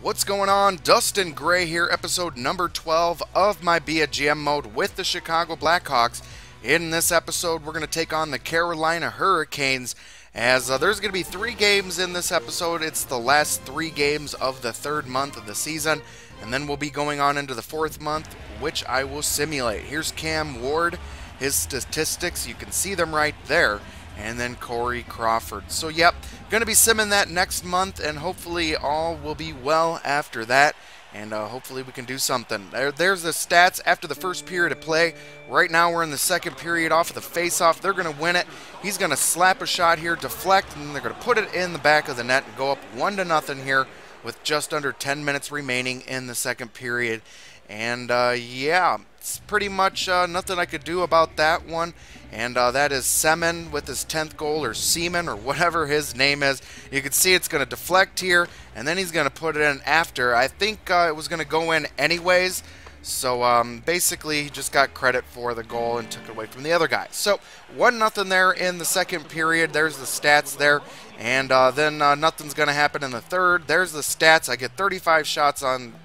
What's going on? Dustin Gray here, episode number 12 of my Be a GM mode with the Chicago Blackhawks. In this episode, we're going to take on the Carolina Hurricanes, as there's going to be 3 games in this episode. It's the last 3 games of the 3rd month of the season, and then we'll be going on into the 4th month, which I will simulate. Here's Cam Ward, his statistics, you can see them right there. And then Corey Crawford. So yep, going to be simming that next month, and hopefully all will be well after that, and hopefully we can do something. There's the stats after the first period of play. Right now we're in the 2nd period off of the face-off. They're going to win it. He's going to slap a shot here, deflect, and they're going to put it in the back of the net and go up 1-0 here with just under 10 minutes remaining in the 2nd period. And yeah, it's pretty much nothing I could do about that one. And that is Semen with his 10th goal, or Seaman, or whatever his name is. You can see it's going to deflect here, and then he's going to put it in after. I think it was going to go in anyways. So basically, he just got credit for the goal and took it away from the other guy. So 1-0 there in the 2nd period. There's the stats there. And then nothing's going to happen in the 3rd. There's the stats. I get 35 shots on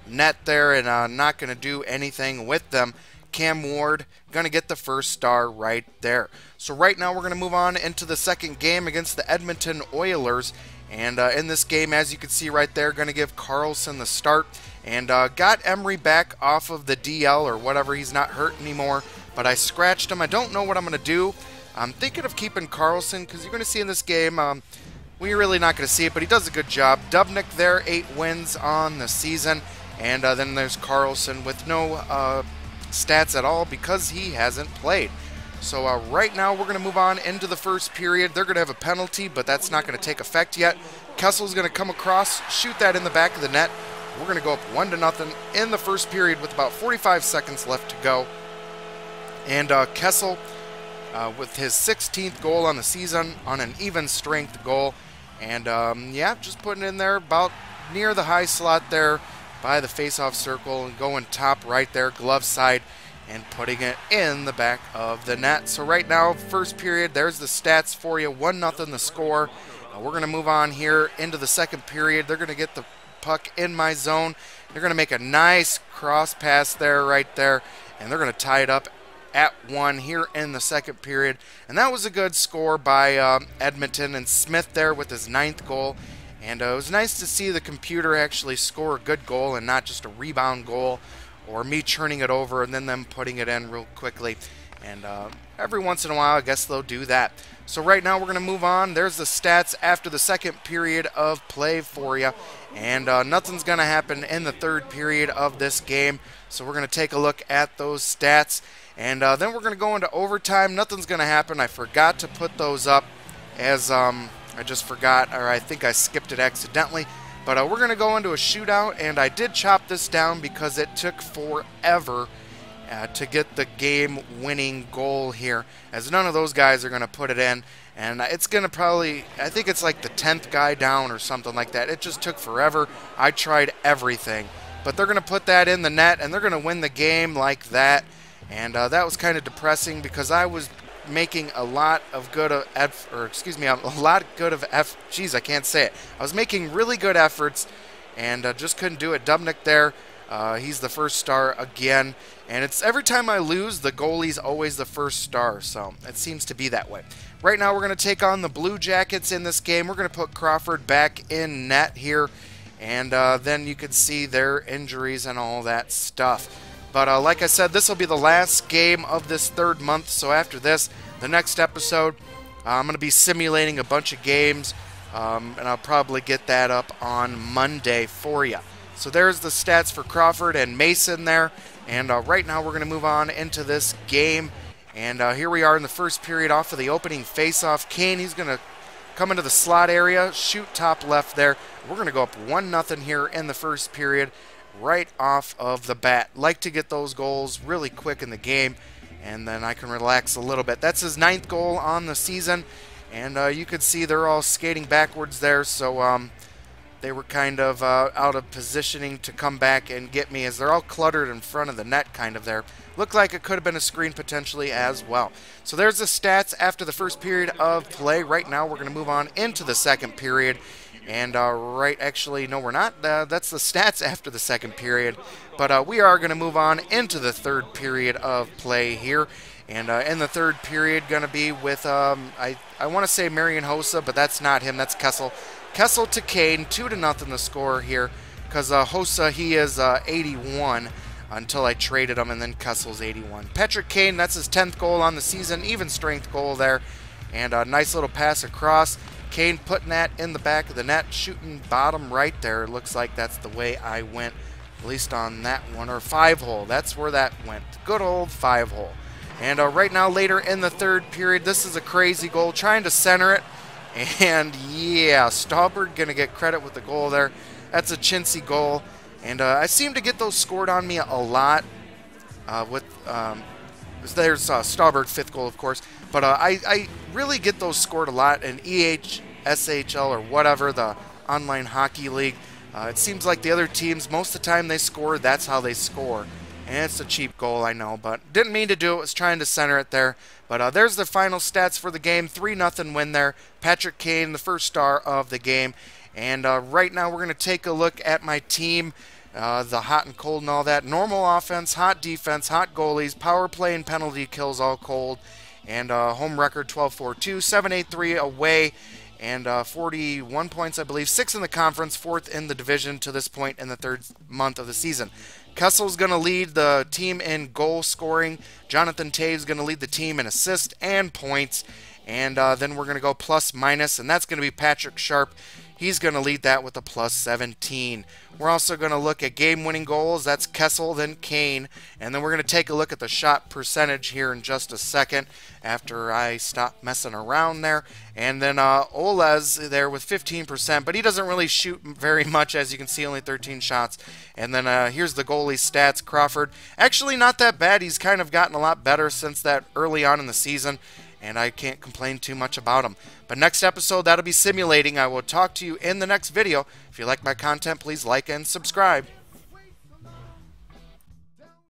net there, and not going to do anything with them. Cam Ward going to get the first star right there. So right now we're going to move on into the 2nd game against the Edmonton Oilers. And in this game, as you can see right there, going to give Carlson the start. And got Emery back off of the DL or whatever. He's not hurt anymore, but I scratched him. I don't know what I'm going to do. I'm thinking of keeping Carlson, because you're going to see in this game, we're really not going to see it, but he does a good job. Dubnyk there, 8 wins on the season. And then there's Carlson with no stats at all because he hasn't played. So right now we're going to move on into the 1st period. They're going to have a penalty, but that's not going to take effect yet. Kessel's going to come across, shoot that in the back of the net. We're going to go up 1-0 in the 1st period with about 45 seconds left to go. And Kessel with his 16th goal on the season on an even strength goal. And yeah, just putting it in there about near the high slot there by the face-off circle and going top right there, glove side, and putting it in the back of the net. So right now, 1st period, there's the stats for you, 1-0 the score. We're going to move on here into the 2nd period. They're going to get the puck in my zone. They're going to make a nice cross pass there, right there, and they're going to tie it up at 1 here in the 2nd period. And that was a good score by Edmonton, and Smith there with his 9th goal. And it was nice to see the computer actually score a good goal and not just a rebound goal or me churning it over and then them putting it in real quickly. And every once in a while, I guess they'll do that. So right now we're going to move on. There's the stats after the 2nd period of play for you. And nothing's going to happen in the 3rd period of this game. So we're going to take a look at those stats. And then we're going to go into overtime. Nothing's going to happen. I forgot to put those up as I just forgot, or I think I skipped it accidentally. But we're going to go into a shootout, and I did chop this down because it took forever to get the game-winning goal here, as none of those guys are going to put it in. And it's going to probably, I think it's like the 10th guy down or something like that. It just took forever. I tried everything. But they're going to put that in the net, and they're going to win the game like that. And that was kind of depressing because I was making a lot of good of geez, I can't say it. I was making really good efforts and just couldn't do it. Dubnyk there, he's the first star again, and it's every time I lose, the goalie's always the first star, so it seems to be that way. Right now we're going to take on the Blue Jackets in this game. We're going to put Crawford back in net here, and then you can see their injuries and all that stuff. But like I said, this will be the last game of this 3rd month. So after this, the next episode, I'm going to be simulating a bunch of games. And I'll probably get that up on Monday for you. So there's the stats for Crawford and Mason there. And right now we're going to move on into this game. And here we are in the 1st period off of the opening face-off. Kane, he's going to come into the slot area, shoot top left there. We're going to go up 1-0 here in the 1st period. Right off of the bat. Like to get those goals really quick in the game, and then I can relax a little bit. That's his 9th goal on the season, and you can see they're all skating backwards there, so they were kind of out of positioning to come back and get me, as they're all cluttered in front of the net kind of there. Looked like it could have been a screen potentially as well. So there's the stats after the 1st period of play. Right now we're going to move on into the 2nd period. And actually, no, we're not. That's the stats after the second period. But we are going to move on into the third period of play here. And in the third period, going to be with, I want to say Marian Hossa, but that's not him. That's Kessel. Kessel to Kane, 2-0 the score here. Because Hossa, he is 81 until I traded him, and then Kessel's 81. Patrick Kane, that's his 10th goal on the season. Even strength goal there. And a nice little pass across. Kane putting that in the back of the net, shooting bottom right there. It looks like that's the way I went, at least on that one. Or 5-hole. That's where that went. Good old 5-hole. And right now, later in the third period, this is a crazy goal. Trying to center it. And yeah, Stauberg going to get credit with the goal there. That's a chintzy goal. And I seem to get those scored on me a lot. There's Stauberg, 5th goal, of course. But I really get those scored a lot in SHL, or whatever, the online hockey league. It seems like the other teams, most of the time they score, that's how they score. And it's a cheap goal, I know, but didn't mean to do it. Was trying to center it there. But there's the final stats for the game. 3-0 win there. Patrick Kane, the first star of the game. And right now we're going to take a look at my team, the hot and cold and all that. Normal offense, hot defense, hot goalies, power play and penalty kills all cold. And home record 12-4-2, 7-8-3 away, and 41 points, I believe. 6th in the conference, 4th in the division to this point in the third month of the season. Kessel's going to lead the team in goal scoring. Jonathan Taves going to lead the team in assists and points. And then we're going to go plus minus, and that's going to be Patrick Sharp. He's going to lead that with a plus 17. We're also going to look at game-winning goals. That's Kessel, then Kane. And then we're going to take a look at the shot percentage here in just a second after I stop messing around there. And then Olez there with 15%, but he doesn't really shoot very much, as you can see, only 13 shots. And then here's the goalie stats. Crawford, actually not that bad. He's kind of gotten a lot better since that early on in the season, and I can't complain too much about him. But next episode, that'll be simulating. I will talk to you in the next video. If you like my content, please like and subscribe.